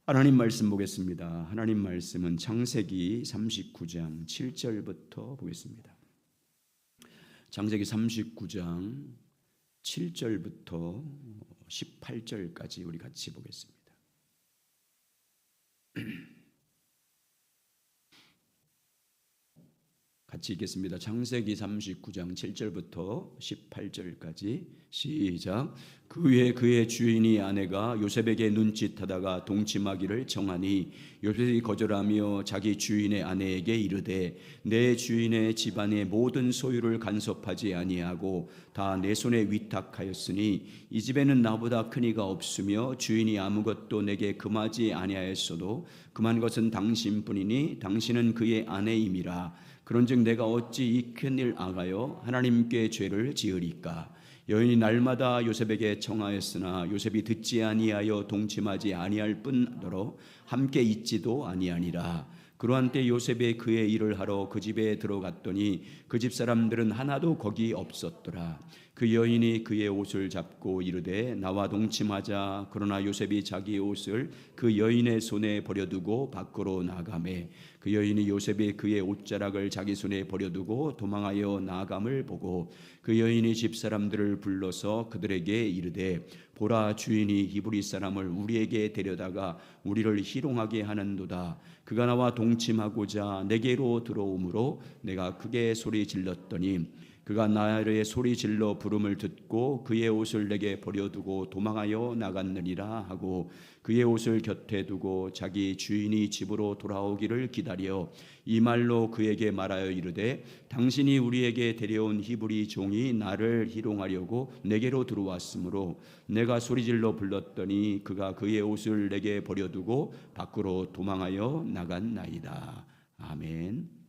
하나님 말씀 보겠습니다. 하나님 말씀은 창세기 39장 7절부터 보겠습니다. 창세기 39장 7절부터 18절까지 우리 같이 보겠습니다. 같이 읽겠습니다. 창세기 39장 7절부터 18절까지 시작. 그 후에 그의 주인이 아내가 요셉에게 눈짓하다가 동침하기를 정하니 요셉이 거절하며 자기 주인의 아내에게 이르되 내 주인의 집안의 모든 소유를 간섭하지 아니하고 다 내 손에 위탁하였으니 이 집에는 나보다 큰 이가 없으며 주인이 아무것도 내게 금하지 아니하였어도 금한 것은 당신뿐이니 당신은 그의 아내임이라. 그런즉 내가 어찌 이 큰 일 아가여 하나님께 죄를 지으리까. 여인이 날마다 요셉에게 청하였으나 요셉이 듣지 아니하여 동침하지 아니할 뿐더러 함께 있지도 아니하니라. 그러한 때 요셉이 그의 일을 하러 그 집에 들어갔더니 그 집 사람들은 하나도 거기 없었더라. 그 여인이 그의 옷을 잡고 이르되 나와 동침하자. 그러나 요셉이 자기 옷을 그 여인의 손에 버려두고 밖으로 나가매 그 여인이 요셉이 그의 옷자락을 자기 손에 버려두고 도망하여 나감을 보고 그 여인이 집 사람들을 불러서 그들에게 이르되 보라, 주인이 히브리 사람을 우리에게 데려다가 우리를 희롱하게 하는도다. 그가 나와 동침하고자 내게로 들어오므로 내가 크게 소리 질렀더니 그가 나의 소리 질러 부름을 듣고 그의 옷을 내게 버려두고 도망하여 나갔느니라 하고 그의 옷을 곁에 두고 자기 주인이 집으로 돌아오기를 기다려 이 말로 그에게 말하여 이르되 당신이 우리에게 데려온 히브리 종이 나를 희롱하려고 내게로 들어왔으므로 내가 소리질러 불렀더니 그가 그의 옷을 내게 버려두고 밖으로 도망하여 나갔나이다. 아멘.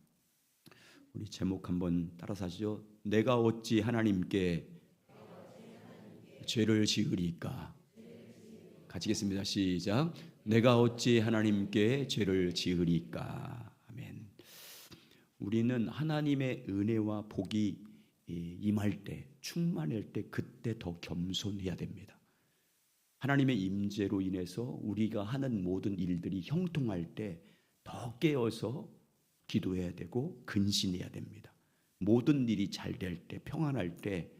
우리 제목 한번 따라서 하시죠. 내가 어찌 하나님께 죄를 지으리까. 같이 읽겠습니다. 시작. 내가 어찌 하나님께 죄를 지으리까. 아멘. 우리는 하나님의 은혜와 복이 임할 때, 충만할 때 그때 더 겸손해야 됩니다. 하나님의 임재로 인해서 우리가 하는 모든 일들이 형통할 때 더 깨어서 기도해야 되고 근신해야 됩니다. 모든 일이 잘 될 때, 평안할 때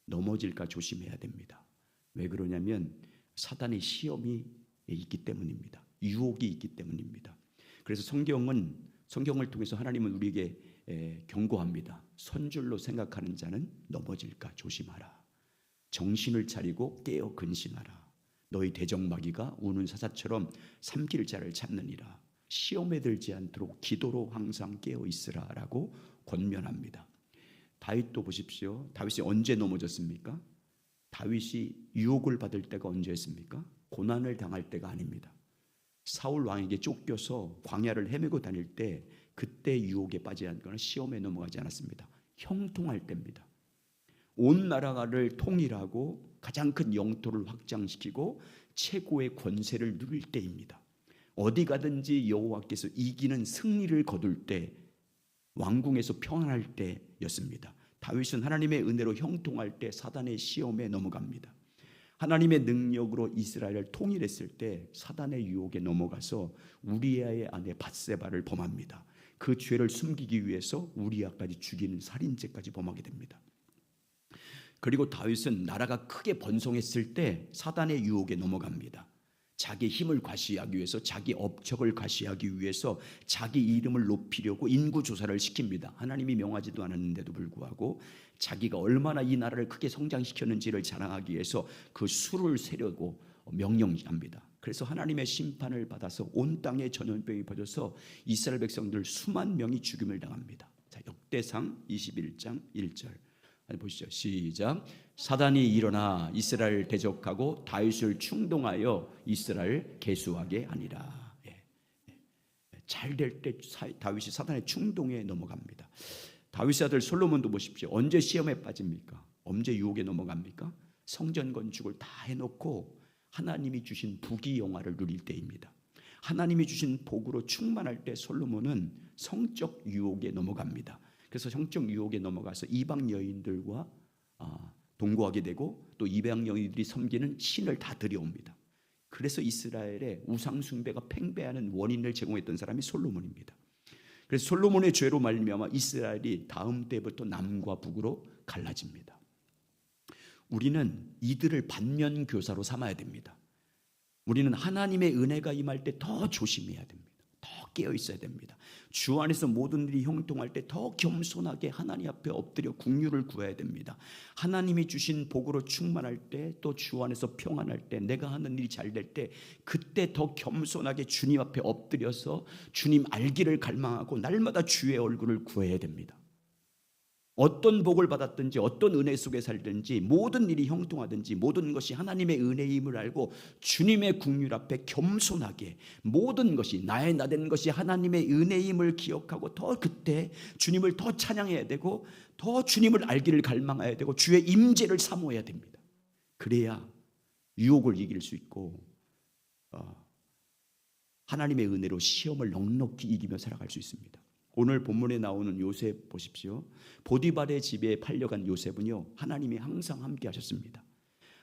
넘어질까 조심해야 됩니다. 왜 그러냐면 사단의 시험이 있기 때문입니다. 유혹이 있기 때문입니다. 그래서 성경을 통해서 하나님은 우리에게 경고합니다. 선줄로 생각하는 자는 넘어질까 조심하라. 정신을 차리고 깨어 근신하라. 너희 대적마귀가 우는 사자처럼 삼킬 자를 찾느니라. 시험에 들지 않도록 기도로 항상 깨어 있으라라고 권면합니다. 다윗도 보십시오. 다윗이 언제 넘어졌습니까? 다윗이 유혹을 받을 때가 언제였습니까? 고난을 당할 때가 아닙니다. 사울 왕에게 쫓겨서 광야를 헤매고 다닐 때 그때 유혹에 빠지지 않거나 시험에 넘어가지 않았습니다. 형통할 때입니다. 온 나라를 통일하고 가장 큰 영토를 확장시키고 최고의 권세를 누릴 때입니다. 어디 가든지 여호와께서 이기는 승리를 거둘 때, 왕궁에서 평안할 때였습니다. 다윗은 하나님의 은혜로 형통할 때 사단의 시험에 넘어갑니다. 하나님의 능력으로 이스라엘을 통일했을 때 사단의 유혹에 넘어가서 우리아의 아내 밧세바를 범합니다. 그 죄를 숨기기 위해서 우리아까지 죽이는 살인죄까지 범하게 됩니다. 그리고 다윗은 나라가 크게 번성했을 때 사단의 유혹에 넘어갑니다. 자기 힘을 과시하기 위해서, 자기 업적을 과시하기 위해서 자기 이름을 높이려고 인구조사를 시킵니다. 하나님이 명하지도 않았는데도 불구하고 자기가 얼마나 이 나라를 크게 성장시켰는지를 자랑하기 위해서 그 수를 세려고 명령합니다. 그래서 하나님의 심판을 받아서 온 땅에 전염병이 퍼져서 이스라엘 백성들 수만 명이 죽임을 당합니다. 자, 역대상 21장 1절 보시죠. 시작. 사단이 일어나 이스라엘을 대적하고 다윗을 충동하여 이스라엘을 계수하게 하니라. 잘 될 때 다윗이 사단의 충동에 넘어갑니다. 다윗의 아들 솔로몬도 보십시오. 언제 시험에 빠집니까? 언제 유혹에 넘어갑니까? 성전 건축을 다 해놓고 하나님이 주신 부귀영화를 누릴 때입니다. 하나님이 주신 복으로 충만할 때 솔로몬은 성적 유혹에 넘어갑니다. 그래서 성적 유혹에 넘어가서 이방 여인들과 동거하게 되고 또 이방 여인들이 섬기는 신을 다 들여옵니다. 그래서 이스라엘의 우상 숭배가 팽배하는 원인을 제공했던 사람이 솔로몬입니다. 그래서 솔로몬의 죄로 말미암아 이스라엘이 다음 때부터 남과 북으로 갈라집니다. 우리는 이들을 반면 교사로 삼아야 됩니다. 우리는 하나님의 은혜가 임할 때 더 조심해야 됩니다. 더 깨어 있어야 됩니다. 주 안에서 모든 일이 형통할 때 더 겸손하게 하나님 앞에 엎드려 긍휼을 구해야 됩니다. 하나님이 주신 복으로 충만할 때, 또 주 안에서 평안할 때, 내가 하는 일이 잘 될 때, 그때 더 겸손하게 주님 앞에 엎드려서 주님 알기를 갈망하고 날마다 주의 얼굴을 구해야 됩니다. 어떤 복을 받았든지 어떤 은혜 속에 살든지 모든 일이 형통하든지 모든 것이 하나님의 은혜임을 알고 주님의 긍휼 앞에 겸손하게 모든 것이 나의 나된 것이 하나님의 은혜임을 기억하고 더 그때 주님을 더 찬양해야 되고 더 주님을 알기를 갈망해야 되고 주의 임재를 사모해야 됩니다. 그래야 유혹을 이길 수 있고 하나님의 은혜로 시험을 넉넉히 이기며 살아갈 수 있습니다. 오늘 본문에 나오는 요셉 보십시오. 보디발의 집에 팔려간 요셉은요, 하나님이 항상 함께 하셨습니다.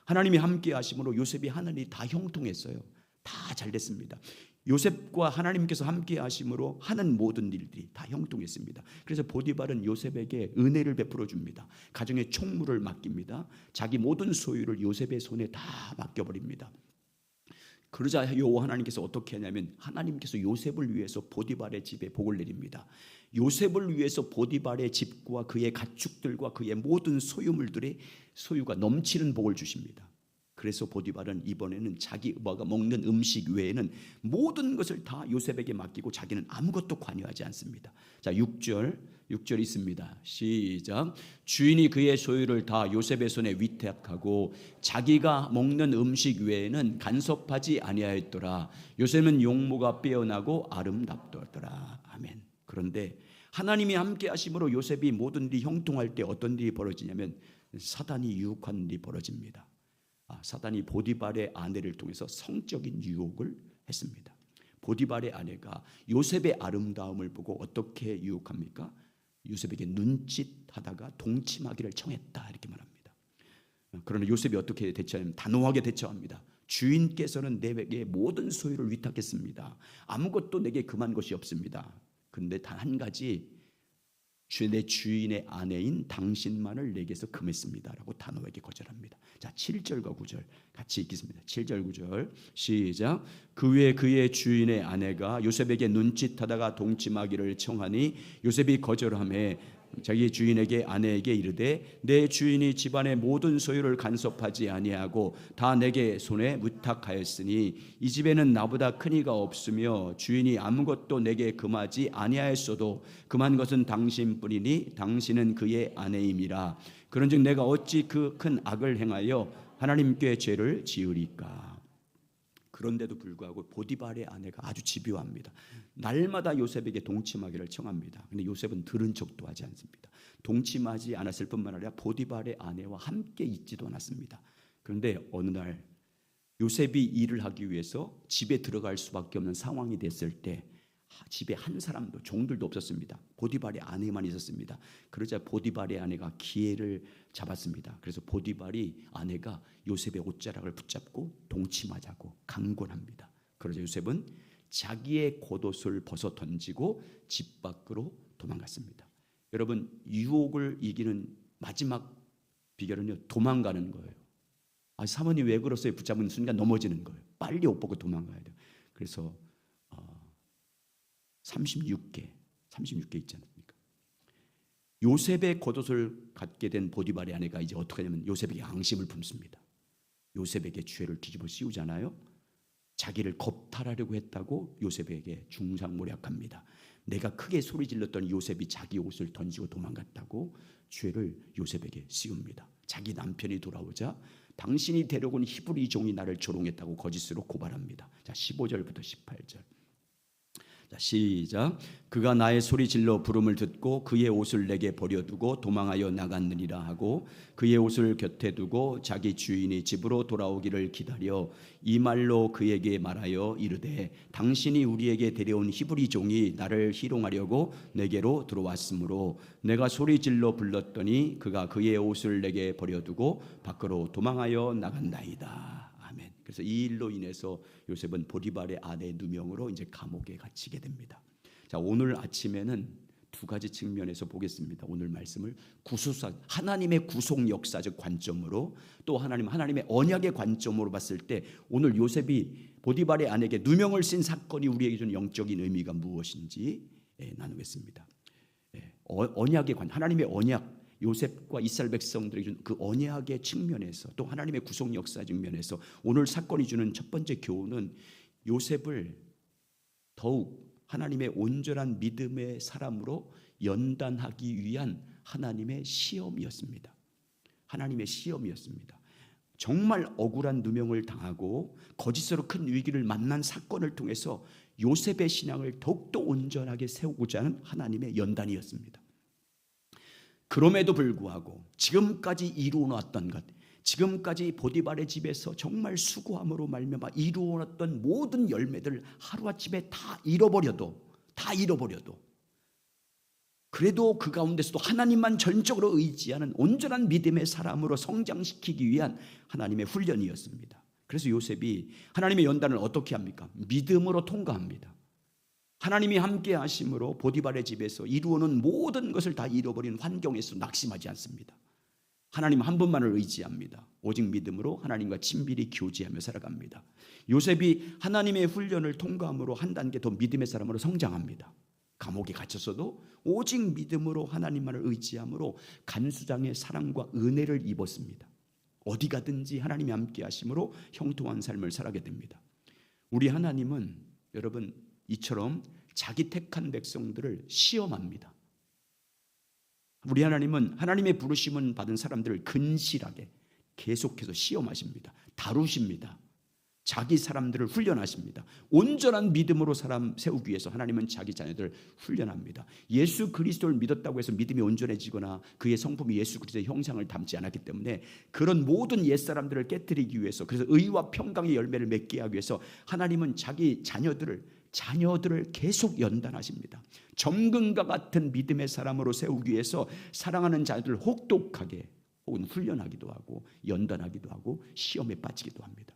하나님이 함께 하심으로 요셉이 하늘이 다 형통했어요. 다 잘 됐습니다. 요셉과 하나님께서 함께 하심으로 하는 모든 일들이 다 형통했습니다. 그래서 보디발은 요셉에게 은혜를 베풀어 줍니다. 가정의 총무를 맡깁니다. 자기 모든 소유를 요셉의 손에 다 맡겨버립니다. 그러자 여호와 하나님께서 어떻게 하냐면 하나님께서 요셉을 위해서 보디발의 집에 복을 내립니다. 요셉을 위해서 보디발의 집과 그의 가축들과 그의 모든 소유물들의 소유가 넘치는 복을 주십니다. 그래서 보디발은 이번에는 자기가 먹는 음식 외에는 모든 것을 다 요셉에게 맡기고 자기는 아무것도 관여하지 않습니다. 자, 6절 있습니다. 시작. 주인이 그의 소유를 다 요셉의 손에 위탁하고 자기가 먹는 음식 외에는 간섭하지 아니하였더라. 요셉은 용모가 빼어나고 아름답더라. 아멘. 그런데 하나님이 함께 하심으로 요셉이 모든 일이 형통할 때 어떤 일이 벌어지냐면 사단이 유혹하는 일이 벌어집니다. 사단이 보디발의 아내를 통해서 성적인 유혹을 했습니다. 보디발의 아내가 요셉의 아름다움을 보고 어떻게 유혹합니까? 요셉에게 눈짓하다가 동침하기를 청했다 이렇게 말합니다. 그러나 요셉이 어떻게 대처하냐면 단호하게 대처합니다. 주인께서는 내게 모든 소유를 위탁했습니다. 아무것도 내게 금한 것이 없습니다. 그런데 단 한 가지, 내 주인의 아내인 당신만을 내게서 금했습니다 라고 단호하게 거절합니다. 자, 7절과 9절 같이 읽겠습니다. 7절 9절 시작. 그 후에 그의 주인의 아내가 요셉에게 눈짓하다가 동침하기를 청하니 요셉이 거절하며 자기 주인에게 아내에게 이르되 내 주인이 집안의 모든 소유를 간섭하지 아니하고 다 내게 손에 위탁하였으니 이 집에는 나보다 큰 이가 없으며 주인이 아무것도 내게 금하지 아니하였어도 금한 것은 당신뿐이니 당신은 그의 아내임이라. 그런즉 내가 어찌 그 큰 악을 행하여 하나님께 죄를 지으리까. 그런데도 불구하고 보디발의 아내가 아주 집요합니다. 날마다 요셉에게 동침하기를 청합니다. 그런데 요셉은 들은 척도 하지 않습니다. 동침하지 않았을 뿐만 아니라 보디발의 아내와 함께 있지도 않았습니다. 그런데 어느 날 요셉이 일을 하기 위해서 집에 들어갈 수밖에 없는 상황이 됐을 때 집에 한 사람도 종들도 없었습니다. 보디발의 아내만 있었습니다. 그러자 보디발의 아내가 기회를 잡았습니다. 그래서 보디발이 아내가 요셉의 옷자락을 붙잡고 동침하자고 강권합니다. 그러자 요셉은 자기의 겉옷을 벗어 던지고 집 밖으로 도망갔습니다. 여러분, 유혹을 이기는 마지막 비결은요, 도망가는 거예요. 사모님 왜 그러세요? 붙잡은 순간 넘어지는 거예요. 빨리 옷 벗고 도망가야 돼요. 그래서 36개 있지 않습니까? 요셉의 겉옷을 갖게 된 보디발의 아내가 이제 어떻게 하냐면 요셉에게 앙심을 품습니다. 요셉에게 죄를 뒤집어 씌우잖아요. 자기를 겁탈하려고 했다고 요셉에게 중상모략합니다. 내가 크게 소리 질렀더니 요셉이 자기 옷을 던지고 도망갔다고 죄를 요셉에게 씌웁니다. 자기 남편이 돌아오자 당신이 데려온 히브리 종이 나를 조롱했다고 거짓으로 고발합니다. 자, 15절부터 18절. 자, 시작. 그가 나의 소리 질러 부름을 듣고 그의 옷을 내게 버려두고 도망하여 나갔느니라 하고 그의 옷을 곁에 두고 자기 주인이 집으로 돌아오기를 기다려 이 말로 그에게 말하여 이르되 당신이 우리에게 데려온 히브리 종이 나를 희롱하려고 내게로 들어왔으므로 내가 소리 질러 불렀더니 그가 그의 옷을 내게 버려두고 밖으로 도망하여 나간다이다. 아멘. 그래서 이 일로 인해서 요셉은 보디발의 아내 누명으로 이제 감옥에 갇히게 됩니다. 자, 오늘 아침에는 두 가지 측면에서 보겠습니다. 오늘 말씀을 하나님의 구속 역사적 관점으로, 또 하나님의 언약의 관점으로 봤을 때 오늘 요셉이 보디발의 아내에게 누명을 쓴 사건이 우리에게 주는 영적인 의미가 무엇인지 나누겠습니다. 언약의 하나님의 언약, 요셉과 이스라엘 백성들에게 준 그 언약의 측면에서, 또 하나님의 구속 역사 측면에서 오늘 사건이 주는 첫 번째 교훈은 요셉을 더욱 하나님의 온전한 믿음의 사람으로 연단하기 위한 하나님의 시험이었습니다. 하나님의 시험이었습니다. 정말 억울한 누명을 당하고 거짓으로 큰 위기를 만난 사건을 통해서 요셉의 신앙을 더욱더 온전하게 세우고자 하는 하나님의 연단이었습니다. 그럼에도 불구하고 지금까지 이루어놨던 것, 지금까지 보디발의 집에서 정말 수고함으로 말미암아 이루어놨던 모든 열매들 하루아침에 다 잃어버려도 그래도 그 가운데서도 하나님만 전적으로 의지하는 온전한 믿음의 사람으로 성장시키기 위한 하나님의 훈련이었습니다. 그래서 요셉이 하나님의 연단을 어떻게 합니까? 믿음으로 통과합니다. 하나님이 함께 하심으로 보디발의 집에서 이루어놓은 모든 것을 다 잃어버린 환경에서 낙심하지 않습니다. 하나님 한 분만을 의지합니다. 오직 믿음으로 하나님과 친밀히 교제하며 살아갑니다. 요셉이 하나님의 훈련을 통과함으로 한 단계 더 믿음의 사람으로 성장합니다. 감옥에 갇혔어도 오직 믿음으로 하나님만을 의지함으로 간수장의 사랑과 은혜를 입었습니다. 어디 가든지 하나님이 함께 하심으로 형통한 삶을 살아가게 됩니다. 우리 하나님은 여러분 이처럼 자기 택한 백성들을 시험합니다. 우리 하나님은 하나님의 부르심은 받은 사람들을 근실하게 계속해서 시험하십니다. 다루십니다. 자기 사람들을 훈련하십니다. 온전한 믿음으로 사람 세우기 위해서 하나님은 자기 자녀들을 훈련합니다. 예수 그리스도를 믿었다고 해서 믿음이 온전해지거나 그의 성품이 예수 그리스도의 형상을 담지 않았기 때문에 그런 모든 옛사람들을 깨뜨리기 위해서, 그래서 의와 평강의 열매를 맺게 하기 위해서 하나님은 자기 자녀들을 계속 연단하십니다. 점근과 같은 믿음의 사람으로 세우기 위해서 사랑하는 자들을 혹독하게 혹은 훈련하기도 하고 연단하기도 하고 시험에 빠지기도 합니다.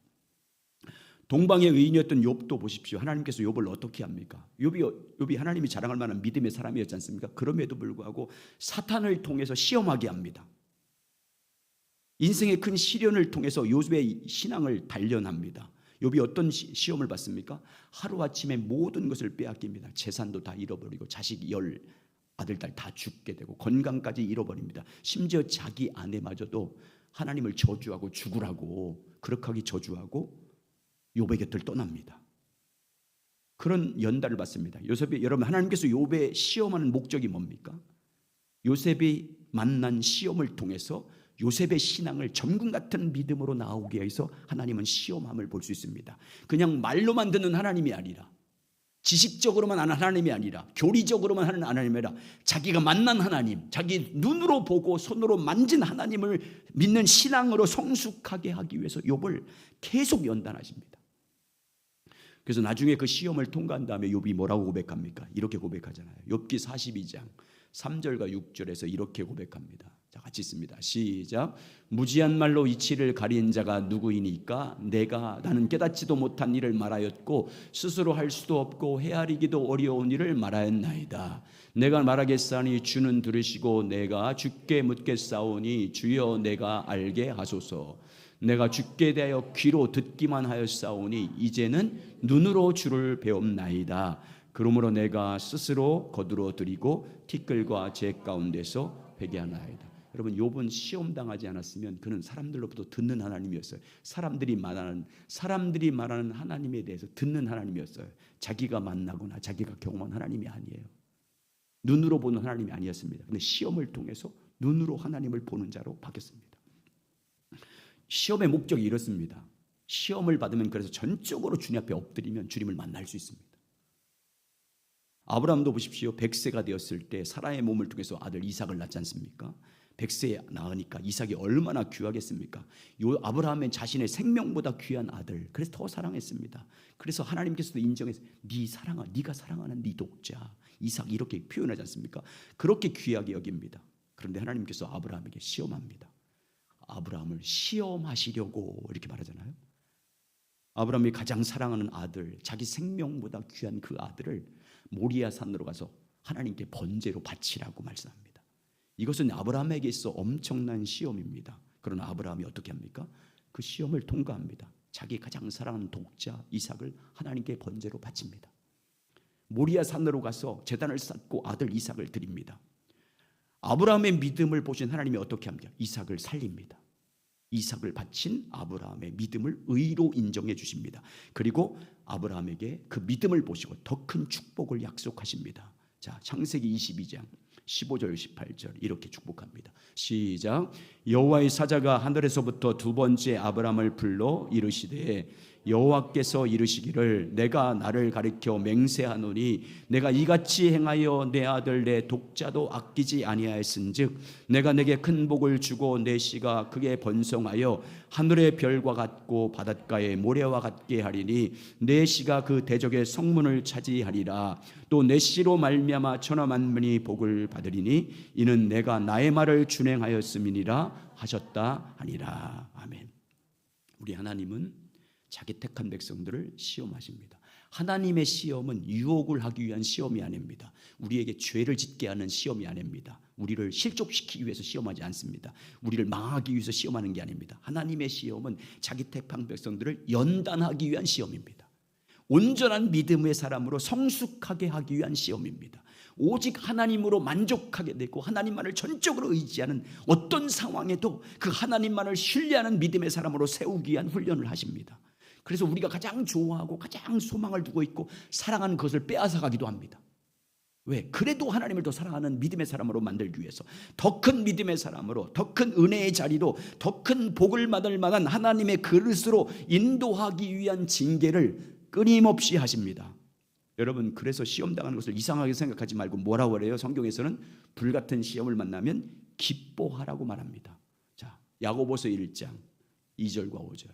동방의 의인이었던 욥도 보십시오. 하나님께서 욥을 어떻게 합니까? 욥이 하나님이 자랑할 만한 믿음의 사람이었지 않습니까? 그럼에도 불구하고 사탄을 통해서 시험하게 합니다. 인생의 큰 시련을 통해서 욥의 신앙을 단련합니다. 욥이 어떤 시험을 받습니까? 하루아침에 모든 것을 빼앗깁니다. 재산도 다 잃어버리고 자식 아들, 딸 다 죽게 되고 건강까지 잃어버립니다. 심지어 자기 아내마저도 하나님을 저주하고 죽으라고 그렇게 저주하고 욥의 곁을 떠납니다. 그런 연단을 받습니다. 여러분 하나님께서 욥의 시험하는 목적이 뭡니까? 요셉이 만난 시험을 통해서 요셉의 신앙을 점금 같은 믿음으로 나오게 해서 하나님은 시험함을 볼 수 있습니다. 그냥 말로만 듣는 하나님이 아니라, 지식적으로만 하는 하나님이 아니라, 교리적으로만 하는 하나님이 아니라 자기가 만난 하나님, 자기 눈으로 보고 손으로 만진 하나님을 믿는 신앙으로 성숙하게 하기 위해서 욥을 계속 연단하십니다. 그래서 나중에 그 시험을 통과한 다음에 욥이 뭐라고 고백합니까? 이렇게 고백하잖아요. 욥기 42장 3절과 6절에서 이렇게 고백합니다. 자, 같이 읽습니다. 시작. 무지한 말로 이치를 가린 자가 누구이니까? 나는 깨닫지도 못한 일을 말하였고 스스로 할 수도 없고 헤아리기도 어려운 일을 말하였나이다. 내가 말하겠사니 주는 들으시고 내가 주께 묻겠사오니 주여 내가 알게 하소서. 내가 주께 대하여 귀로 듣기만 하였사오니 이제는 눈으로 주를 배움나이다. 그러므로 내가 스스로 거두어드리고 티끌과 재 가운데서 회개하나이다. 여러분 욥은 시험당하지 않았으면 그는 사람들로부터 듣는 하나님이었어요. 사람들이 말하는 하나님에 대해서 듣는 하나님이었어요. 자기가 만나거나 자기가 경험한 하나님이 아니에요. 눈으로 보는 하나님이 아니었습니다. 그런데 시험을 통해서 눈으로 하나님을 보는 자로 바뀌었습니다. 시험의 목적이 이렇습니다. 시험을 받으면 그래서 전적으로 주님 앞에 엎드리면 주님을 만날 수 있습니다. 아브라함도 보십시오. 100세가 되었을 때 사라의 몸을 통해서 아들 이삭을 낳지 않습니까? 100세에 낳으니까 이삭이 얼마나 귀하겠습니까? 아브라함은 자신의 생명보다 귀한 아들, 그래서 더 사랑했습니다. 그래서 하나님께서도 인정해서 네가 사랑하는 네 독자 이삭 이렇게 표현하지 않습니까? 그렇게 귀하게 여깁니다. 그런데 하나님께서 아브라함에게 시험합니다. 아브라함을 시험하시려고 이렇게 말하잖아요. 아브라함이 가장 사랑하는 아들, 자기 생명보다 귀한 그 아들을 모리아 산으로 가서 하나님께 번제로 바치라고 말씀합니다. 이것은 아브라함에게 있어 엄청난 시험입니다. 그러나 아브라함이 어떻게 합니까? 그 시험을 통과합니다. 자기 가장 사랑하는 독자 이삭을 하나님께 번제로 바칩니다. 모리아 산으로 가서 제단을 쌓고 아들 이삭을 드립니다. 아브라함의 믿음을 보신 하나님이 어떻게 합니까? 이삭을 살립니다. 이삭을 바친 아브라함의 믿음을 의로 인정해 주십니다. 그리고 아브라함에게 그 믿음을 보시고 더 큰 축복을 약속하십니다. 자, 창세기 22장 15절 18절 이렇게 축복합니다. 시작. 여호와의 사자가 하늘에서부터 두 번째 아브라함을 불러 이르시되 여호와께서 이르시기를 내가 나를 가리켜 맹세하노니 내가 이같이 행하여 내 아들 내 독자도 아끼지 아니하였은즉 내가 내게 큰 복을 주고 내 씨가 크게 번성하여 하늘의 별과 같고 바닷가의 모래와 같게 하리니 내 씨가 그 대적의 성문을 차지하리라. 또 내 씨로 말미암아 천하 만민이 복을 받으리니 이는 내가 나의 말을 준행하였음이니라 하셨다 하니라. 아멘. 우리 하나님은 자기 택한 백성들을 시험하십니다. 하나님의 시험은 유혹을 하기 위한 시험이 아닙니다. 우리에게 죄를 짓게 하는 시험이 아닙니다. 우리를 실족시키기 위해서 시험하지 않습니다. 우리를 망하기 위해서 시험하는 게 아닙니다. 하나님의 시험은 자기 택한 백성들을 연단하기 위한 시험입니다. 온전한 믿음의 사람으로 성숙하게 하기 위한 시험입니다. 오직 하나님으로 만족하게 되고 하나님만을 전적으로 의지하는 어떤 상황에도 그 하나님만을 신뢰하는 믿음의 사람으로 세우기 위한 훈련을 하십니다. 그래서 우리가 가장 좋아하고 가장 소망을 두고 있고 사랑하는 것을 빼앗아가기도 합니다. 왜? 그래도 하나님을 더 사랑하는 믿음의 사람으로 만들기 위해서 더 큰 믿음의 사람으로 더 큰 은혜의 자리로 더 큰 복을 받을 만한 하나님의 그릇으로 인도하기 위한 징계를 끊임없이 하십니다. 여러분, 그래서 시험당하는 것을 이상하게 생각하지 말고 뭐라고 그래요? 성경에서는 불같은 시험을 만나면 기뻐하라고 말합니다. 자, 야고보서 1장 2절과 5절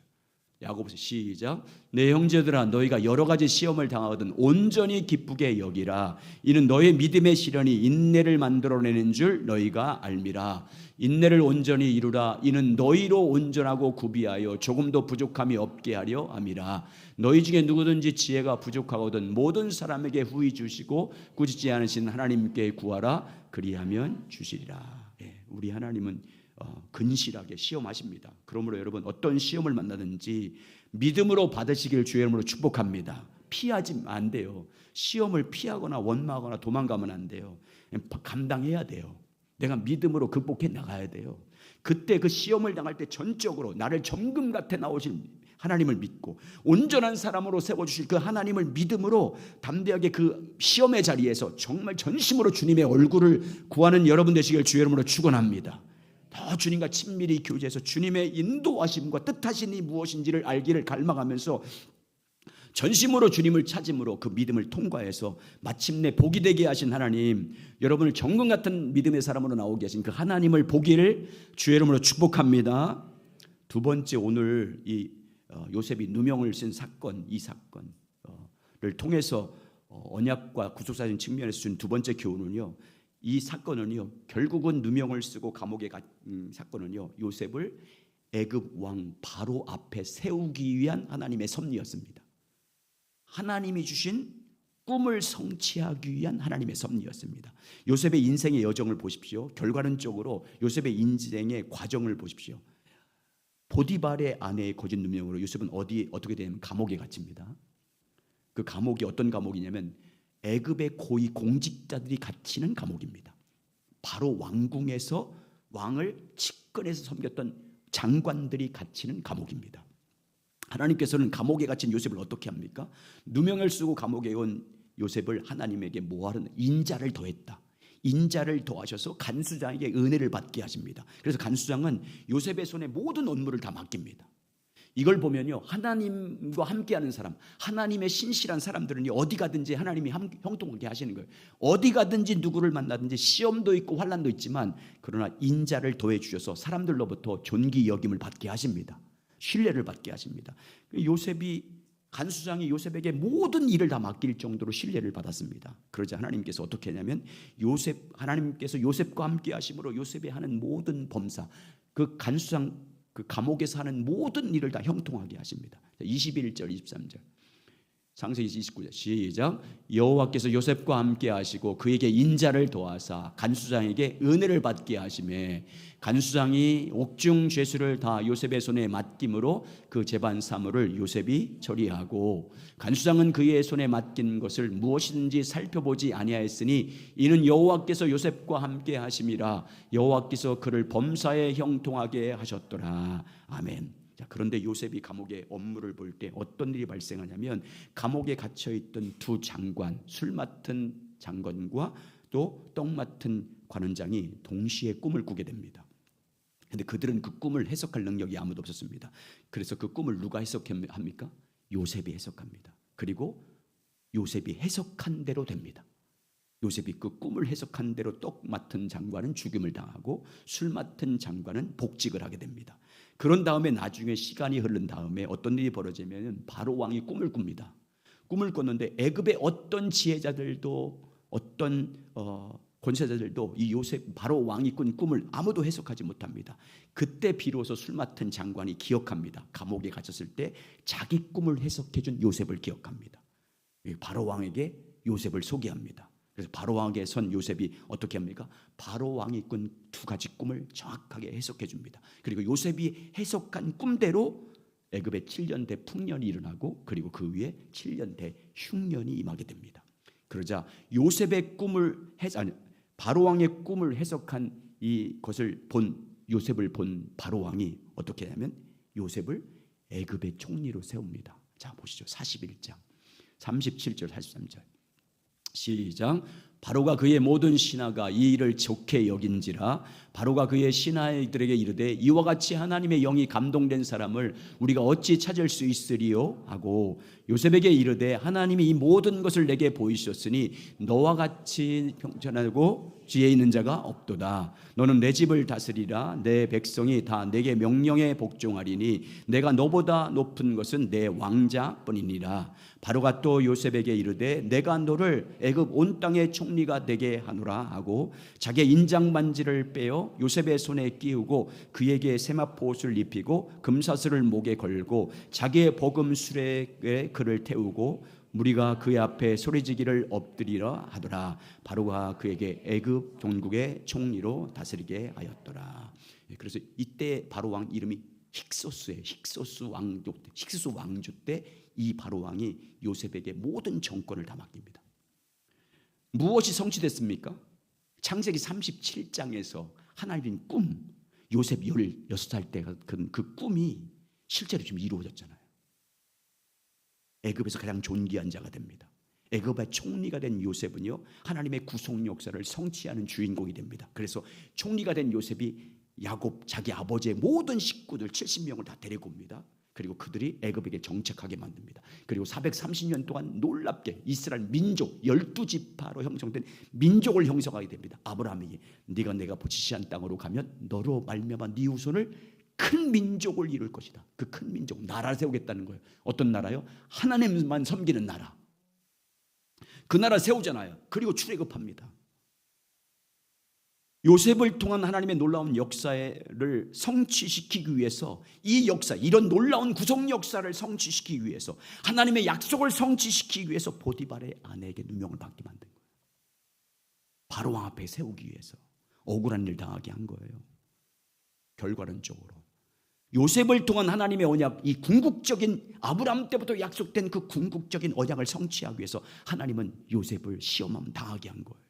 야고보서 시작. 내 형제들아 너희가 여러 가지 시험을 당하거든 온전히 기쁘게 여기라. 이는 너의 믿음의 시련이 인내를 만들어내는 줄 너희가 알미라. 인내를 온전히 이루라. 이는 너희로 온전하고 구비하여 조금도 부족함이 없게 하려 함이라. 너희 중에 누구든지 지혜가 부족하거든 모든 사람에게 후히 주시고 꾸짖지 않으신 하나님께 구하라. 그리하면 주시리라. 우리 하나님은 근실하게 시험하십니다. 그러므로 여러분 어떤 시험을 만나든지 믿음으로 받으시길 주의 이름으로 축복합니다. 피하지 안 돼요. 시험을 피하거나 원망하거나 도망가면 안 돼요. 감당해야 돼요. 내가 믿음으로 극복해 나가야 돼요. 그때 그 시험을 당할 때 전적으로 나를 정금 같아 나오실 하나님을 믿고 온전한 사람으로 세워주실 그 하나님을 믿음으로 담대하게 그 시험의 자리에서 정말 전심으로 주님의 얼굴을 구하는 여러분 되시길 주의 이름으로 축원합니다. 더 주님과 친밀히 교제해서 주님의 인도하심과 뜻하심이 무엇인지를 알기를 갈망하면서 전심으로 주님을 찾음으로 그 믿음을 통과해서 마침내 복이 되게 하신 하나님, 여러분을 정금 같은 믿음의 사람으로 나오게 하신 그 하나님을 보기를 주의 이름으로 축복합니다. 두 번째, 오늘 이 요셉이 누명을 쓴 사건, 이 사건을 통해서 언약과 구속사적인 측면에서 준 두 번째 교훈은요, 이 사건은요 결국은 누명을 쓰고 감옥에 간 사건은요 요셉을 애굽 왕 바로 앞에 세우기 위한 하나님의 섭리였습니다. 하나님이 주신 꿈을 성취하기 위한 하나님의 섭리였습니다. 요셉의 인생의 여정을 보십시오. 결과론적으로 요셉의 인생의 과정을 보십시오. 보디발의 아내의 거짓 누명으로 요셉은 어떻게 되냐면 감옥에 갇힙니다. 그 감옥이 어떤 감옥이냐면 애굽의 고위 공직자들이 갇히는 감옥입니다. 바로 왕궁에서 왕을 측근에서 섬겼던 장관들이 갇히는 감옥입니다. 하나님께서는 감옥에 갇힌 요셉을 어떻게 합니까? 누명을 쓰고 감옥에 온 요셉을 하나님에게 뭐하는 인자를 더했다. 인자를 더하셔서 간수장에게 은혜를 받게 하십니다. 그래서 간수장은 요셉의 손에 모든 업무를 다 맡깁니다. 이걸 보면요, 하나님과 함께하는 사람, 하나님의 신실한 사람들은 어디 가든지 하나님이 형통하게 하시는 거예요. 어디 가든지 누구를 만나든지 시험도 있고 환난도 있지만 그러나 인자를 더해 주셔서 사람들로부터 존귀 여김을 받게 하십니다. 신뢰를 받게 하십니다. 요셉이 간수장이 요셉에게 모든 일을 다 맡길 정도로 신뢰를 받았습니다. 그러자 하나님께서 어떻게 하냐면 하나님께서 요셉과 함께 하심으로 요셉이 하는 모든 범사, 그 간수장 그 감옥에서 하는 모든 일을 다 형통하게 하십니다. 21절 23절 창세기 29절 시작. 여호와께서 요셉과 함께 하시고 그에게 인자를 도와사 간수장에게 은혜를 받게 하시매 간수장이 옥중 죄수를 다 요셉의 손에 맡김으로 그 재반 사물을 요셉이 처리하고 간수장은 그의 손에 맡긴 것을 무엇이든지 살펴보지 아니하였으니 이는 여호와께서 요셉과 함께 하심이라. 여호와께서 그를 범사에 형통하게 하셨더라. 아멘. 자, 그런데 요셉이 감옥의 업무를 볼 때 어떤 일이 발생하냐면 감옥에 갇혀있던 두 장관, 술 맡은 장관과 또 떡 맡은 관원장이 동시에 꿈을 꾸게 됩니다. 그런데 그들은 그 꿈을 해석할 능력이 아무도 없었습니다. 그래서 그 꿈을 누가 해석합니까? 요셉이 해석합니다. 그리고 요셉이 해석한 대로 됩니다. 요셉이 그 꿈을 해석한 대로 떡 맡은 장관은 죽임을 당하고 술 맡은 장관은 복직을 하게 됩니다. 그런 다음에 나중에 시간이 흐른 다음에 어떤 일이 벌어지면 바로 왕이 꿈을 꿉니다. 꿈을 꿨는데 애굽의 어떤 지혜자들도 어떤 권세자들도 이 요셉 바로 왕이 꾼 꿈을 아무도 해석하지 못합니다. 그때 비로소 술 맡은 장관이 기억합니다. 감옥에 갇혔을 때 자기 꿈을 해석해준 요셉을 기억합니다. 바로 왕에게 요셉을 소개합니다. 그래서 바로 왕에게 선 요셉이 어떻게 합니까? 바로 왕이 꾼 두 가지 꿈을 정확하게 해석해 줍니다. 그리고 요셉이 해석한 꿈대로 애굽의 7년대 풍년이 일어나고 그리고 그 위에 7년대 흉년이 임하게 됩니다. 그러자 요셉의 꿈을 바로 왕의 꿈을 해석한 이것을 본 요셉을 본 바로 왕이 어떻게 하냐면 요셉을 애굽의 총리로 세웁니다. 자, 보시죠. 41장 37절 43절 시작. 바로가 그의 모든 신하가 이 일을 좋게 여긴지라. 바로가 그의 신하들에게 이르되 이와 같이 하나님의 영이 감동된 사람을 우리가 어찌 찾을 수 있으리요 하고 요셉에게 이르되 하나님이 이 모든 것을 내게 보이셨으니 너와 같이 평전하고 지혜 있는 자가 없도다. 너는 내 집을 다스리라. 내 백성이 다 내게 명령에 복종하리니 내가 너보다 높은 것은 내 왕자뿐이니라. 바로가 또 요셉에게 이르되 내가 너를 애굽 온 땅의 총리가 되게 하노라 하고 자기의 인장 반지를 빼어 요셉의 손에 끼우고 그에게 세마포 옷을 입히고 금사슬을 목에 걸고 자기의 복음술에 그를 태우고 무리가 그의 앞에 소리지기를 엎드리라 하더라. 바로가 그에게 애굽 종국의 총리로 다스리게 하였더라. 그래서 이때 바로 왕 이름이 힉소스예요. 힉소스 왕조 때 이 바로 왕이 요셉에게 모든 정권을 다 맡깁니다. 무엇이 성취됐습니까? 창세기 37장에서 하나님의 꿈, 요셉 16살 때 그 꿈이 실제로 지금 이루어졌잖아요. 애굽에서 가장 존귀한 자가 됩니다. 애굽의 총리가 된 요셉은요, 하나님의 구속 역사를 성취하는 주인공이 됩니다. 그래서 총리가 된 요셉이 야곱 자기 아버지의 모든 식구들 70명을 다 데리고 옵니다. 그리고 그들이 애굽에게 정착하게 만듭니다. 그리고 430년 동안 놀랍게 이스라엘 민족 12지파로 형성된 민족을 형성하게 됩니다. 아브라함에게 네가 내가 지시한 땅으로 가면 너로 말미암아 네 후손을 큰 민족을 이룰 것이다. 그 큰 민족 나라를 세우겠다는 거예요. 어떤 나라요? 하나님만 섬기는 나라. 그 나라 세우잖아요. 그리고 출애굽합니다. 요셉을 통한 하나님의 놀라운 역사를 성취시키기 위해서 이 역사, 이런 놀라운 구속 역사를 성취시키기 위해서 하나님의 약속을 성취시키기 위해서 보디발의 아내에게 누명을 받게 만든 거예요. 바로 왕 앞에 세우기 위해서 억울한 일 당하게 한 거예요. 결과론적으로 요셉을 통한 하나님의 언약, 이 궁극적인 아브라함 때부터 약속된 그 궁극적인 언약을 성취하기 위해서 하나님은 요셉을 시험함 당하게 한 거예요.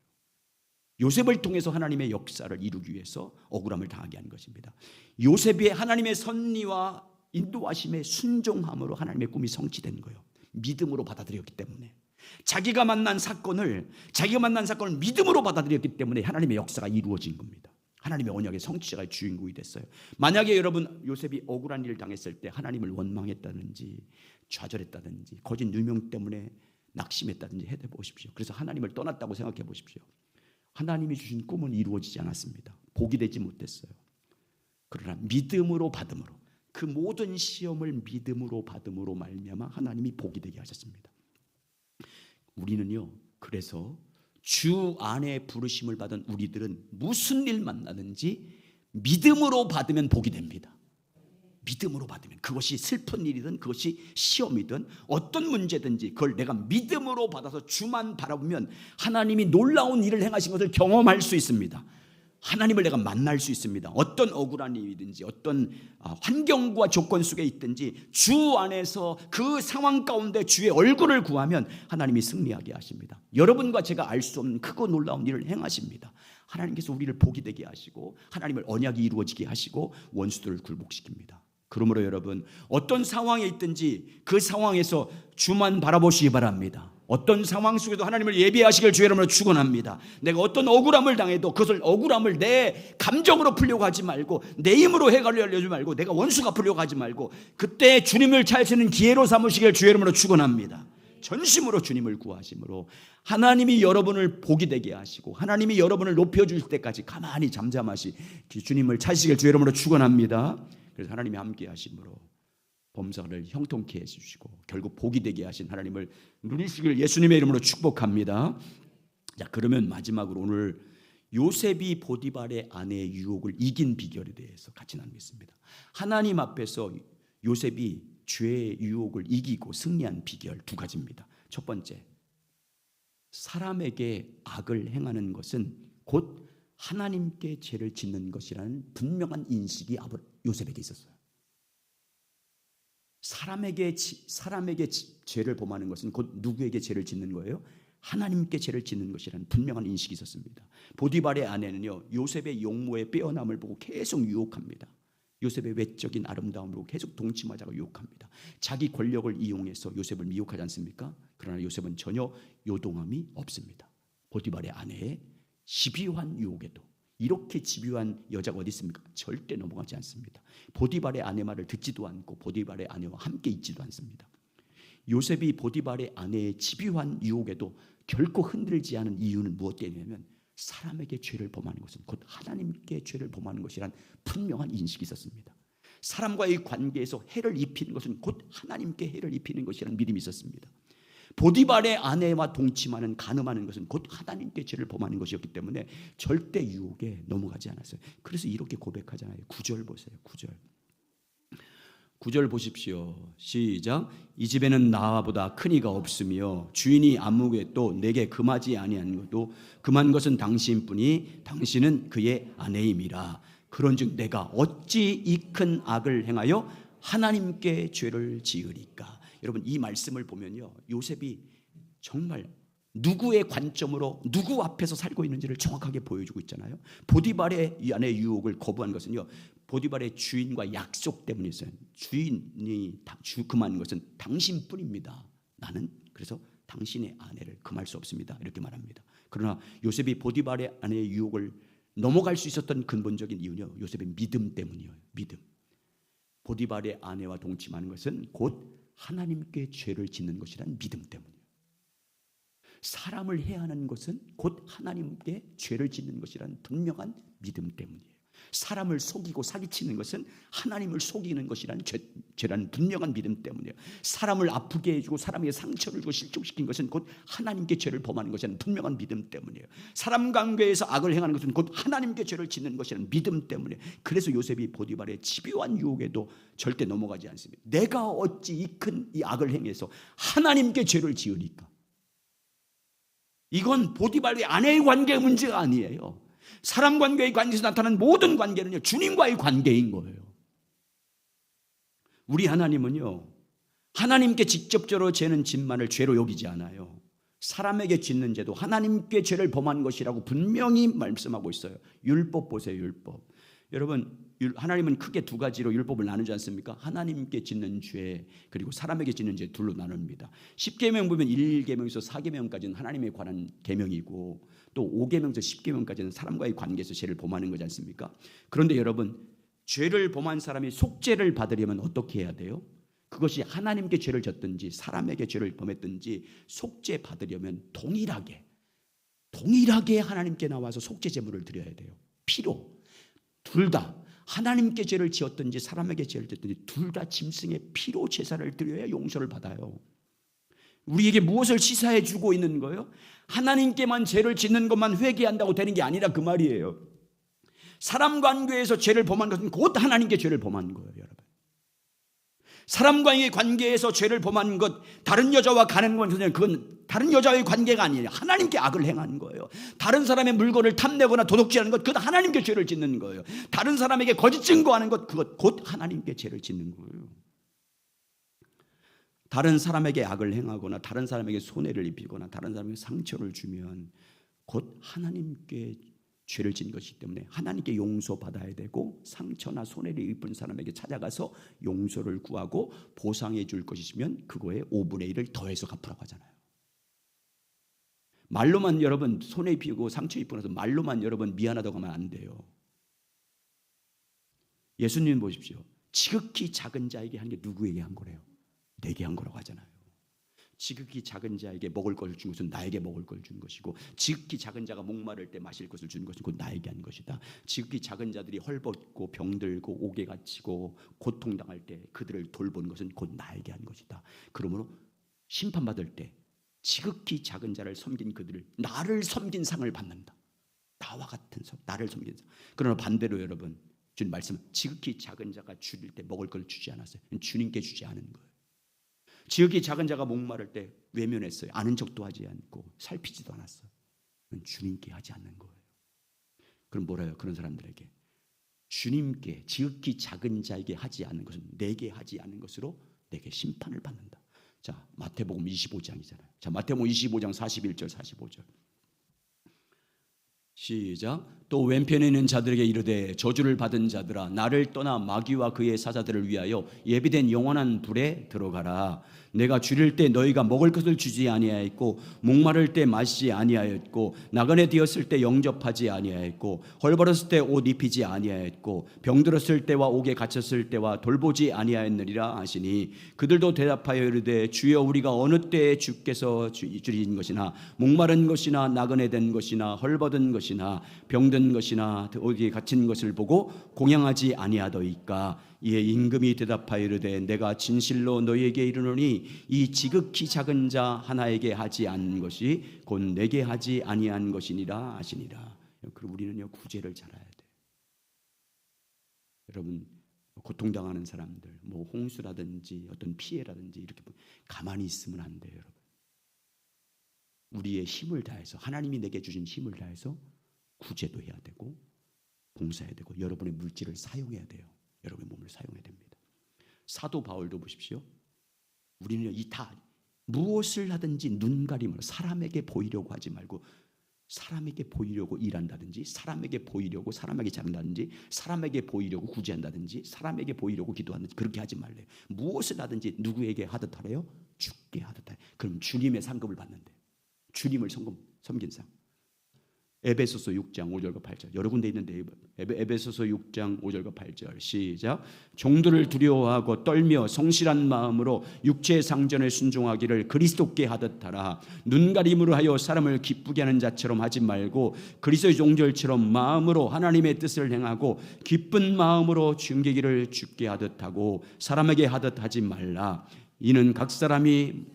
요셉을 통해서 하나님의 역사를 이루기 위해서 억울함을 당하게 한 것입니다. 요셉이 하나님의 섭리와 인도하심에 순종함으로 하나님의 꿈이 성취된 거예요. 믿음으로 받아들였기 때문에 자기가 만난 사건을 믿음으로 받아들였기 때문에 하나님의 역사가 이루어진 겁니다. 하나님의 언약의 성취자가 주인공이 됐어요. 만약에 여러분 요셉이 억울한 일을 당했을 때 하나님을 원망했다든지 좌절했다든지 거짓 누명 때문에 낙심했다든지 해보십시오. 그래서 하나님을 떠났다고 생각해 보십시오. 하나님이 주신 꿈은 이루어지지 않았습니다. 복이 되지 못했어요. 그러나 믿음으로 받음으로 그 모든 시험을 믿음으로 받음으로 말미암아 하나님이 복이 되게 하셨습니다. 우리는요, 그래서 주 안에 부르심을 받은 우리들은 무슨 일 만나든지 믿음으로 받으면 복이 됩니다. 믿음으로 받으면, 그것이 슬픈 일이든 그것이 시험이든 어떤 문제든지 그걸 내가 믿음으로 받아서 주만 바라보면 하나님이 놀라운 일을 행하신 것을 경험할 수 있습니다. 하나님을 내가 만날 수 있습니다. 어떤 억울한 일이든지 어떤 환경과 조건 속에 있든지 주 안에서 그 상황 가운데 주의 얼굴을 구하면 하나님이 승리하게 하십니다. 여러분과 제가 알 수 없는 크고 놀라운 일을 행하십니다. 하나님께서 우리를 복이 되게 하시고 하나님을 언약이 이루어지게 하시고 원수들을 굴복시킵니다. 그러므로 여러분, 어떤 상황에 있든지 그 상황에서 주만 바라보시기 바랍니다. 어떤 상황 속에도 하나님을 예배하시길 주의 이름으로 축원합니다. 내가 어떤 억울함을 당해도 그것을 억울함을 내 감정으로 풀려고 하지 말고, 내 힘으로 해결하려지 말고, 내가 원수가 풀려고 하지 말고, 그때 주님을 찾으시는 기회로 삼으시길 주의 이름으로 축원합니다. 전심으로 주님을 구하심으로 하나님이 여러분을 복이 되게 하시고 하나님이 여러분을 높여주실 때까지 가만히 잠잠하시 주님을 찾으시길 주의 이름으로 축원합니다. 그래서 하나님이 함께 하심으로 범사를 형통케 해주시고 결국 복이 되게 하신 하나님을 누리시길 예수님의 이름으로 축복합니다. 자, 그러면 마지막으로 오늘 요셉이 보디발의 아내의 유혹을 이긴 비결에 대해서 같이 나누겠습니다. 하나님 앞에서 요셉이 죄의 유혹을 이기고 승리한 비결 두 가지입니다. 첫 번째, 사람에게 악을 행하는 것은 곧 하나님께 죄를 짓는 것이라는 분명한 인식이 요셉에게 있었어요. 사람에게 죄를 범하는 것은 곧 누구에게 죄를 짓는 거예요? 하나님께 죄를 짓는 것이라는 분명한 인식이 있었습니다. 보디발의 아내는요, 요셉의 용모의 빼어남을 보고 계속 유혹합니다. 요셉의 외적인 아름다움을 보고 계속 동침하자고 유혹합니다. 자기 권력을 이용해서 요셉을 미혹하지 않습니까? 그러나 요셉은 전혀 요동함이 없습니다. 보디발의 아내의 집요한 유혹에도, 이렇게 집요한 여자가 어디 있습니까? 절대 넘어가지 않습니다. 보디발의 아내 말을 듣지도 않고 보디발의 아내와 함께 있지도 않습니다. 요셉이 보디발의 아내의 집요한 유혹에도 결코 흔들지 않은 이유는 무엇 때문이냐면 사람에게 죄를 범하는 것은 곧 하나님께 죄를 범하는 것이란 분명한 인식이 있었습니다. 사람과의 관계에서 해를 입히는 것은 곧 하나님께 해를 입히는 것이라는 믿음이 있었습니다. 보디발의 아내와 동침하는, 간음하는 것은 곧 하나님께 죄를 범하는 것이었기 때문에 절대 유혹에 넘어가지 않았어요. 그래서 이렇게 고백하잖아요. 9절 보세요. 9절 보십시오. 시작. 이 집에는 나보다 큰 이가 없으며 주인이 아무게 또 내게 금하지 아니한 것도 금한 것은 당신뿐이 당신은 그의 아내임이라. 그런즉 내가 어찌 이 큰 악을 행하여 하나님께 죄를 지으리까. 여러분, 이 말씀을 보면요, 요셉이 정말 누구의 관점으로 누구 앞에서 살고 있는지를 정확하게 보여주고 있잖아요. 보디발의 이 아내의 유혹을 거부한 것은요, 보디발의 주인과 약속 때문이었어요. 주인이 금한 것은 당신뿐입니다. 나는 그래서 당신의 아내를 금할 수 없습니다. 이렇게 말합니다. 그러나 요셉이 보디발의 아내의 유혹을 넘어갈 수 있었던 근본적인 이유는요, 요셉의 믿음 때문이에요. 믿음. 보디발의 아내와 동침하는 것은 곧 하나님께 죄를 짓는 것이란 믿음 때문이에요. 사람을 해하는 것은 곧 하나님께 죄를 짓는 것이란 분명한 믿음 때문이에요. 사람을 속이고 사기치는 것은 하나님을 속이는 것이라는 죄라는 분명한 믿음 때문이에요. 사람을 아프게 해주고 사람에게 상처를 주고 실족시킨 것은 곧 하나님께 죄를 범하는 것이라는 분명한 믿음 때문이에요. 사람 관계에서 악을 행하는 것은 곧 하나님께 죄를 짓는 것이라는 믿음 때문이에요. 그래서 요셉이 보디발의 집요한 유혹에도 절대 넘어가지 않습니다. 내가 어찌 이 큰 이 악을 행해서 하나님께 죄를 지으리까. 이건 보디발의 아내의 관계의 문제가 아니에요. 사람 관계의 관계에서 나타나는 모든 관계는요, 주님과의 관계인 거예요. 우리 하나님은요, 하나님께 직접적으로 죄는 짓만을 죄로 여기지 않아요. 사람에게 짓는 죄도 하나님께 죄를 범한 것이라고 분명히 말씀하고 있어요. 율법 보세요. 율법. 여러분, 하나님은 크게 두 가지로 율법을 나누지 않습니까? 하나님께 짓는 죄 그리고 사람에게 짓는 죄 둘로 나눕니다. 10계명 보면 1계명에서 4계명까지는 하나님에 관한 계명이고 또 5계명에서 10계명까지는 사람과의 관계에서 죄를 범하는 거지 않습니까? 그런데 여러분, 죄를 범한 사람이 속죄를 받으려면 어떻게 해야 돼요? 그것이 하나님께 죄를 졌든지 사람에게 죄를 범했든지 속죄 받으려면 동일하게 하나님께 나와서 속죄 제물을 드려야 돼요. 피로. 둘 다 하나님께 죄를 지었든지 사람에게 죄를 졌든지 둘 다 짐승의 피로 제사를 드려야 용서를 받아요. 우리에게 무엇을 시사해 주고 있는 거예요? 하나님께만 죄를 짓는 것만 회개한다고 되는 게 아니라 그 말이에요. 사람 관계에서 죄를 범한 것은 곧 하나님께 죄를 범한 거예요, 여러분. 사람과의 관계에서 죄를 범한 것, 다른 여자와 가는 건 그건 다른 여자의 관계가 아니에요. 하나님께 악을 행하는 거예요. 다른 사람의 물건을 탐내거나 도둑질하는 것, 그건 하나님께 죄를 짓는 거예요. 다른 사람에게 거짓 증거하는 것, 그것 곧 하나님께 죄를 짓는 거예요. 다른 사람에게 악을 행하거나 다른 사람에게 손해를 입히거나 다른 사람에게 상처를 주면 곧 하나님께 죄를 진 것이기 때문에 하나님께 용서받아야 되고, 상처나 손해를 입은 사람에게 찾아가서 용서를 구하고 보상해 줄 것이면 그거에 5분의 1을 더해서 갚으라고 하잖아요. 말로만 여러분 손해 입히고 상처 입고 나서 말로만 여러분 미안하다고 하면 안 돼요. 예수님 보십시오. 지극히 작은 자에게 한 게 누구에게 한 거래요? 내게 한 거라고 하잖아요. 지극히 작은 자에게 먹을 것을 준 것은 나에게 먹을 걸 준 것이고, 지극히 작은 자가 목마를 때 마실 것을 준 것은 곧 나에게 한 것이다. 지극히 작은 자들이 헐벗고 병들고 옥에 갇히고 고통당할 때 그들을 돌본 것은 곧 나에게 한 것이다. 그러므로 심판받을 때 지극히 작은 자를 섬긴 그들을 나를 섬긴 상을 받는다. 나와 같은 나를 섬긴 상. 그러나 반대로 여러분, 주님 말씀, 지극히 작은 자가 줄일 때 먹을 걸 주지 않았어요. 주님께 주지 않은 거예요. 지극히 작은 자가 목마를 때 외면했어요. 아는 척도 하지 않고 살피지도 않았어요. 주님께 하지 않는 거예요. 그럼 뭐래요? 그런 사람들에게 주님께 지극히 작은 자에게 하지 않는 것은 내게 하지 않는 것으로 내게 심판을 받는다. 자, 마태복음 25장이잖아요. 자, 마태복음 25장 41절 45절 시작. 또 왼편에 있는 자들에게 이르되 저주를 받은 자들아, 나를 떠나 마귀와 그의 사자들을 위하여 예비된 영원한 불에 들어가라. 내가 줄일 때 너희가 먹을 것을 주지 아니하였고, 목마를 때 마시지 아니하였고, 나그네 되었을 때 영접하지 아니하였고, 헐벗었을 때 옷 입히지 아니하였고, 병들었을 때와 옥에 갇혔을 때와 돌보지 아니하였느니라 하시니, 그들도 대답하여 이르되 주여, 우리가 어느 때에 주께서 줄인 것이나 목마른 것이나 나그네 된 것이나 헐벗은 것이나 병든 것이나 옥에 갇힌 것을 보고 공양하지 아니하더이까. 이에 임금이 대답하여 이르되 내가 진실로 너희에게 이르노니 이 지극히 작은 자 하나에게 하지 않은 것이 곧 내게 하지 아니한 것이니라 하시니라. 그리고 우리는요, 구제를 잘해야 돼요. 여러분, 고통당하는 사람들, 뭐 홍수라든지 어떤 피해라든지 이렇게 가만히 있으면 안 돼요. 여러분, 우리의 힘을 다해서, 하나님이 내게 주신 힘을 다해서 구제도 해야 되고 봉사해야 되고, 여러분의 물질을 사용해야 돼요. 여러분의 몸을 사용해야 됩니다. 사도 바울도 보십시오. 우리는 이 다 무엇을 하든지 눈가림으로 사람에게 보이려고 하지 말고, 사람에게 보이려고 일한다든지, 사람에게 보이려고 사람에게 잘한다든지, 사람에게 보이려고 구제한다든지, 사람에게 보이려고 기도한다든지, 그렇게 하지 말래요. 무엇을 하든지 누구에게 하듯 하래요? 주께 하듯 하래요. 그럼 주님의 상급을 받는데, 주님을 섬긴 상. 에베소서 6장 5절과 8절 여러 군데 있는데, 에베소서 6장 5절과 8절 시작. 종들을 두려워하고 떨며 성실한 마음으로 육체의 상전에 순종하기를 그리스도께 하듯 하라. 눈가림으로 하여 사람을 기쁘게 하는 자처럼 하지 말고 그리스도의 종들처럼 마음으로 하나님의 뜻을 행하고 기쁜 마음으로 중계기를 주께 하듯 하고 사람에게 하듯 하지 말라. 이는 각 사람이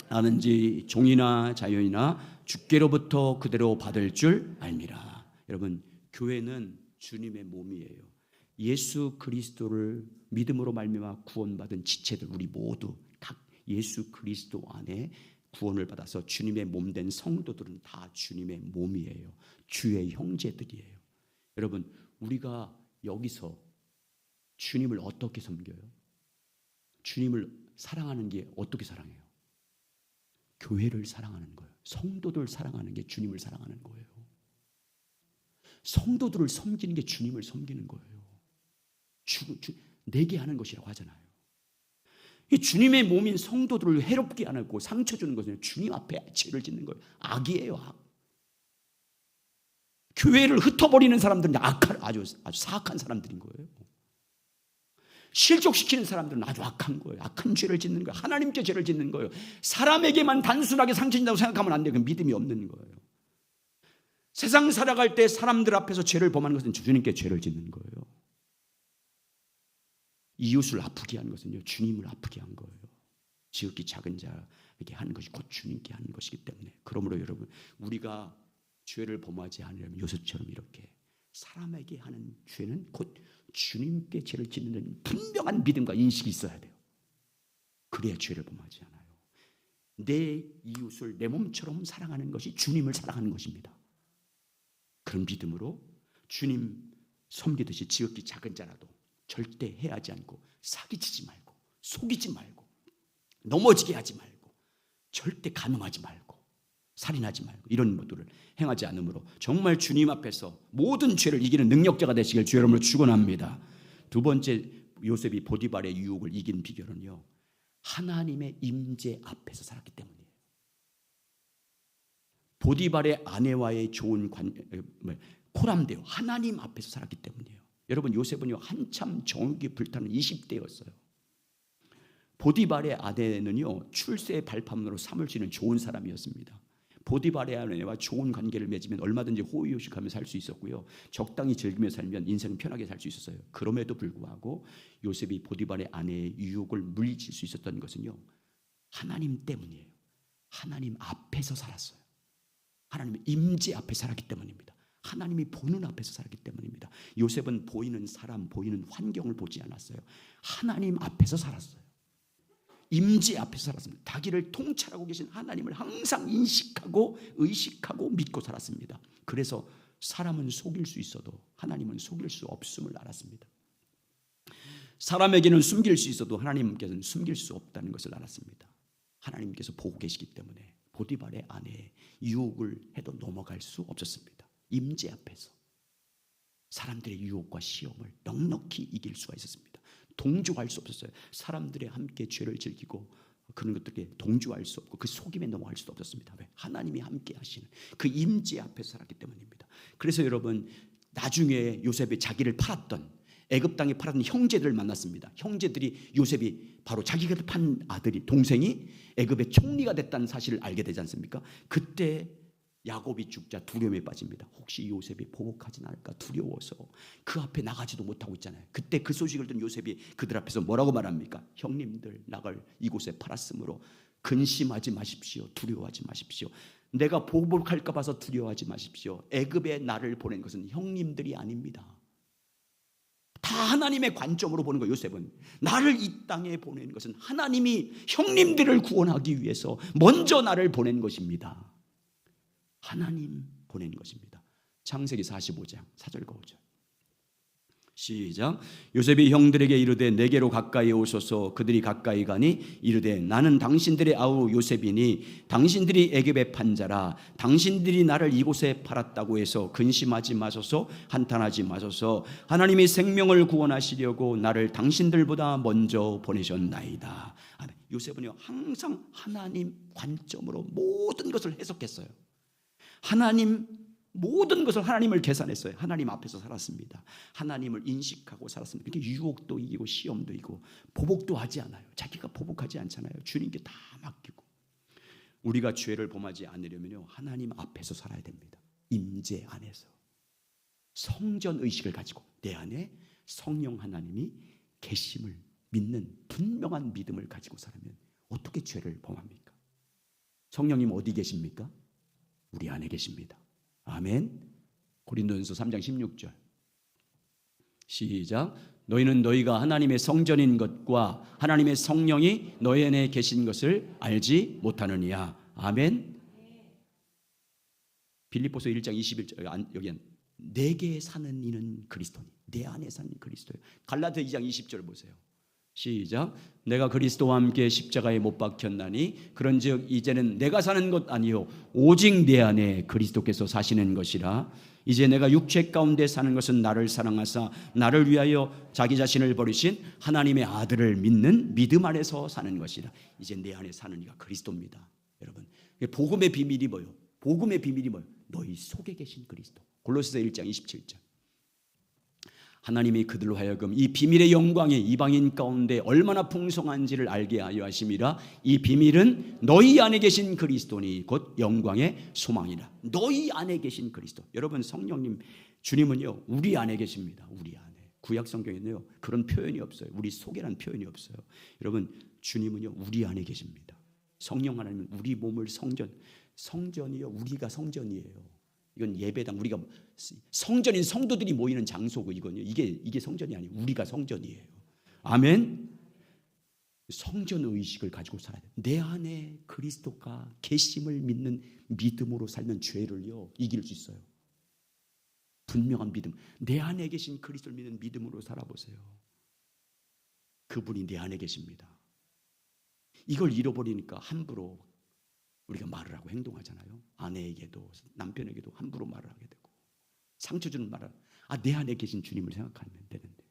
아는지 종이나 자유이나 주께로부터 그대로 받을 줄 알미라. 여러분, 교회는 주님의 몸이에요. 예수 그리스도를 믿음으로 말미암아 구원받은 지체들, 우리 모두 각 예수 그리스도 안에 구원을 받아서 주님의 몸된 성도들은 다 주님의 몸이에요. 주의 형제들이에요. 여러분, 우리가 여기서 주님을 어떻게 섬겨요? 주님을 사랑하는 게 어떻게 사랑해요? 교회를 사랑하는 거예요. 성도들 사랑하는 게 주님을 사랑하는 거예요. 성도들을 섬기는 게 주님을 섬기는 거예요. 내게 하는 것이라고 하잖아요. 이 주님의 몸인 성도들을 해롭게 안 하고 상처 주는 것은 주님 앞에 죄를 짓는 거예요. 악이에요, 악. 교회를 흩어버리는 사람들은 아주 사악한 사람들인 거예요. 실족시키는 사람들은 아주 악한 거예요. 악한 죄를 짓는 거예요. 하나님께 죄를 짓는 거예요. 사람에게만 단순하게 상처 준다고 생각하면 안 돼요. 그 믿음이 없는 거예요. 세상 살아갈 때 사람들 앞에서 죄를 범하는 것은 주님께 죄를 짓는 거예요. 이웃을 아프게 한 것은요, 주님을 아프게 한 거예요. 지극히 작은 자에게 하는 것이 곧 주님께 하는 것이기 때문에, 그러므로 여러분, 우리가 죄를 범하지 않으려면 요셉처럼 이렇게 사람에게 하는 죄는 곧 주님께 죄를 짓는 분명한 믿음과 인식이 있어야 돼요. 그래야 죄를 범하지 않아요. 내 이웃을 내 몸처럼 사랑하는 것이 주님을 사랑하는 것입니다. 그런 믿음으로 주님 섬기듯이 지극히 작은 자라도 절대 해하지 않고 사기치지 말고 속이지 말고 넘어지게 하지 말고 절대 간음하지 말고 살인하지 말고 이런 것들을 행하지 않으므로 정말 주님 앞에서 모든 죄를 이기는 능력자가 되시길 주 여러분을 축원합니다. 두 번째, 요셉이 보디발의 유혹을 이긴 비결은요, 하나님의 임재 앞에서 살았기 때문이에요. 보디발의 아내와의 좋은 코람데오, 하나님 앞에서 살았기 때문이에요. 여러분, 요셉은요 한참 정욕이 불타는 20대였어요. 보디발의 아내는요 출세의 발판으로 삼을 수 있는 좋은 사람이었습니다. 보디발의 아내와 좋은 관계를 맺으면 얼마든지 호의호식하며 살 수 있었고요, 적당히 즐기며 살면 인생 편하게 살 수 있었어요. 그럼에도 불구하고 요셉이 보디발의 아내의 유혹을 물리칠 수 있었던 것은요, 하나님 때문이에요. 하나님 앞에서 살았어요. 하나님의 임재 앞에 살았기 때문입니다. 하나님이 보는 앞에서 살았기 때문입니다. 요셉은 보이는 사람, 보이는 환경을 보지 않았어요. 하나님 앞에서 살았어요. 임재 앞에서 살았습니다. 자기를 통찰하고 계신 하나님을 항상 인식하고 의식하고 믿고 살았습니다. 그래서 사람은 속일 수 있어도 하나님은 속일 수 없음을 알았습니다. 사람에게는 숨길 수 있어도 하나님께서는 숨길 수 없다는 것을 알았습니다. 하나님께서 보고 계시기 때문에 보디발의 아내의 유혹을 해도 넘어갈 수 없었습니다. 임재 앞에서 사람들의 유혹과 시험을 넉넉히 이길 수가 있었습니다. 동조할 수 없었어요. 사람들의 함께 죄를 즐기고 그런 것들에 동조할 수 없고 그 속임에 넘어갈 수도 없었습니다. 왜? 하나님이 함께 하시는 그 임재 앞에서 살았기 때문입니다. 그래서 여러분, 나중에 요셉이 자기를 팔았던, 애굽 땅에 팔았던 형제들을 만났습니다. 형제들이 요셉이 바로 자기가 판 아들이, 동생이 애굽의 총리가 됐다는 사실을 알게 되지 않습니까? 그때 야곱이 죽자 두려움에 빠집니다. 혹시 요셉이 보복하진 않을까 두려워서 그 앞에 나가지도 못하고 있잖아요. 그때 그 소식을 든 요셉이 그들 앞에서 뭐라고 말합니까? 형님들, 나를 이곳에 팔았으므로 근심하지 마십시오. 두려워하지 마십시오. 내가 보복할까 봐서 두려워하지 마십시오. 애굽에 나를 보낸 것은 형님들이 아닙니다. 다 하나님의 관점으로 보는 거예요. 요셉은 나를 이 땅에 보낸 것은 하나님이 형님들을 구원하기 위해서 먼저 나를 보낸 것입니다. 하나님 보낸 것입니다. 창세기 45장 4절과 5절 시작. 요셉이 형들에게 이르되 내게로 가까이 오소서. 그들이 가까이 가니 이르되 나는 당신들의 아우 요셉이니 당신들이 애굽의 판자라. 당신들이 나를 이곳에 팔았다고 해서 근심하지 마소서, 한탄하지 마소서. 하나님이 생명을 구원하시려고 나를 당신들보다 먼저 보내셨나이다. 요셉은요 항상 하나님 관점으로 모든 것을 해석했어요. 하나님, 모든 것을 하나님을 계산했어요. 하나님 앞에서 살았습니다. 하나님을 인식하고 살았습니다. 그러니까 유혹도 이기고 시험도 이기고 보복도 하지 않아요. 자기가 보복하지 않잖아요. 주님께 다 맡기고. 우리가 죄를 범하지 않으려면요 하나님 앞에서 살아야 됩니다. 임재 안에서 성전 의식을 가지고 내 안에 성령 하나님이 계심을 믿는 분명한 믿음을 가지고 살면 어떻게 죄를 범합니까? 성령님 어디 계십니까? 우리 안에 계십니다. 아멘. 고린도전서 3장 16절 시작. 너희는 너희가 하나님의 성전인 것과 하나님의 성령이 너희 안에 계신 것을 알지 못하느냐. 아멘. 빌립보서 1장 21절 여기는 내게 사는 이는 그리스도니, 내 안에 사는 그리스도예요. 갈라디아 2장 20절 보세요. 시작. 내가 그리스도와 함께 십자가에 못 박혔나니 그런즉 이제는 내가 사는 것 아니요 오직 내 안에 그리스도께서 사시는 것이라. 이제 내가 육체 가운데 사는 것은 나를 사랑하사 나를 위하여 자기 자신을 버리신 하나님의 아들을 믿는 믿음 안에서 사는 것이라. 이제 내 안에 사는 이가 그리스도입니다. 여러분, 복음의 비밀이 뭐예요? 복음의 비밀이 뭐예요? 너희 속에 계신 그리스도. 골로새서 1장 27절 하나님이 그들로 하여금 이 비밀의 영광이 이방인 가운데 얼마나 풍성한지를 알게 하여 하심이라. 이 비밀은 너희 안에 계신 그리스도니 곧 영광의 소망이라. 너희 안에 계신 그리스도. 여러분, 성령님, 주님은요 우리 안에 계십니다. 우리 안에. 구약 성경에는요 그런 표현이 없어요. 우리 속에라는 표현이 없어요. 여러분, 주님은요 우리 안에 계십니다. 성령 하나님은 우리 몸을 성전이요 우리가 성전이에요. 이건 예배당, 우리가 성전인 성도들이 모이는 장소고, 이건요 이게 성전이 아니에요. 우리가 성전이에요. 아멘. 성전 의식을 가지고 살아야 돼. 내 안에 그리스도가 계심을 믿는 믿음으로 살면 죄를요 이길 수 있어요. 분명한 믿음. 내 안에 계신 그리스도를 믿는 믿음으로 살아보세요. 그분이 내 안에 계십니다. 이걸 잃어버리니까 함부로 우리가 말을 하고 행동하잖아요. 아내에게도 남편에게도 함부로 말을 하게 되고 상처 주는 말을 내 안에 계신 주님을 생각하면 되는데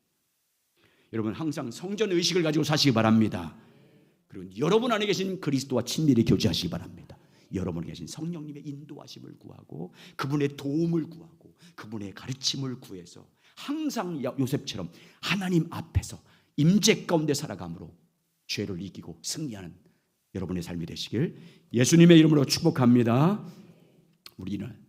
여러분 항상 성전 의식을 가지고 사시기 바랍니다. 그리고 여러분 안에 계신 그리스도와 친밀히 교제하시기 바랍니다. 여러분 안에 계신 성령님의 인도하심을 구하고 그분의 도움을 구하고 그분의 가르침을 구해서 항상 요셉처럼 하나님 앞에서 임재 가운데 살아감으로 죄를 이기고 승리하는 여러분의 삶이 되시길 예수님의 이름으로 축복합니다. 우리는